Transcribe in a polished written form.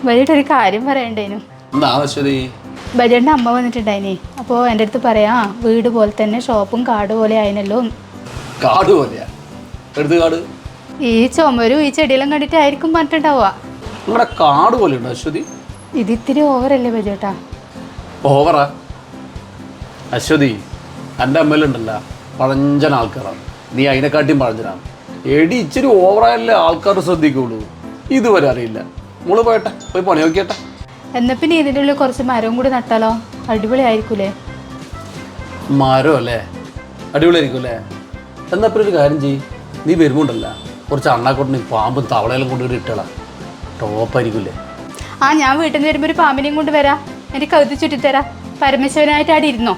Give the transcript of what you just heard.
Budget ഒരു കാര്യം പറയണ്ടേനു. എന്താ അശ്വതി? ബജറ്റിൻ്റെ അമ്മ വന്നിട്ടുണ്ടായിനേ. അപ്പോൾ എൻ്റെ അടുത്ത് പറയാ വീട് പോലെ തന്നെ ഷോപ്പും കാട് പോലെ ആയിരുന്നല്ലോ. കാട് പോലെയാ? എടുത്ത് കാട്? ഈ ചുമരും ഈ ചെടിയെല്ലാം കണ്ടിട്ടായിരിക്കും പറഞ്ഞിട്ടുണ്ടാവുക. നിങ്ങളുടെ കാട് പോലെ ഉണ്ടോ അശ്വതി? ഇത് ഇത്തിരി ഓവറല്ലേ ബജറ്റാ? ഓവറാ അശ്വതി? എൻ്റെ അമ്മയിലുണ്ടല്ലോ പഴഞ്ചൻ ആൾക്കാരാണ്, നീ അതിനെക്കാട്ടിയും പഴഞ്ചനാണ്. എടി ഇച്ചിരി ഓവറായല്ലേ ആൾക്കാർ ശ്രദ്ധിക്കുള്ളൂ. ഇതുവരെ അറിയില്ല. മോള് പോയട്ടെ, പോയി പണി നോക്കിയട്ടെ. എന്നാൽ പിന്നെ ഇതിൻ്റെ ഉള്ളിൽ കുറച്ച് മരവും കൂടി നട്ടാലോ? അടിപൊളി ആയിരിക്കൂലേ? മരം അല്ലേ? അടിപൊളിയായിരിക്കും അല്ലേ? എന്നാൽ ഇപ്പോൾ ഒരു കാര്യം ചെയ്യ്, നീ വരുമ്പോണ്ടല്ല കുറച്ച് അണ്ണാക്കൊട്ടിന് പാമ്പും തവളയെല്ലാം കൊണ്ടുപോയി ഇട്ടളാ. ടോപ്പായിരിക്കില്ലേ? ഞാൻ വീട്ടിൽ നിന്ന് വരുമ്പോൾ ഒരു പാമ്പിനെയും കൊണ്ട് വരാം. എനിക്ക് കഴുത്തി ചുറ്റിത്തരാം. പരമേശ്വരനായിട്ട് അവിടെ ഇരുന്നോ.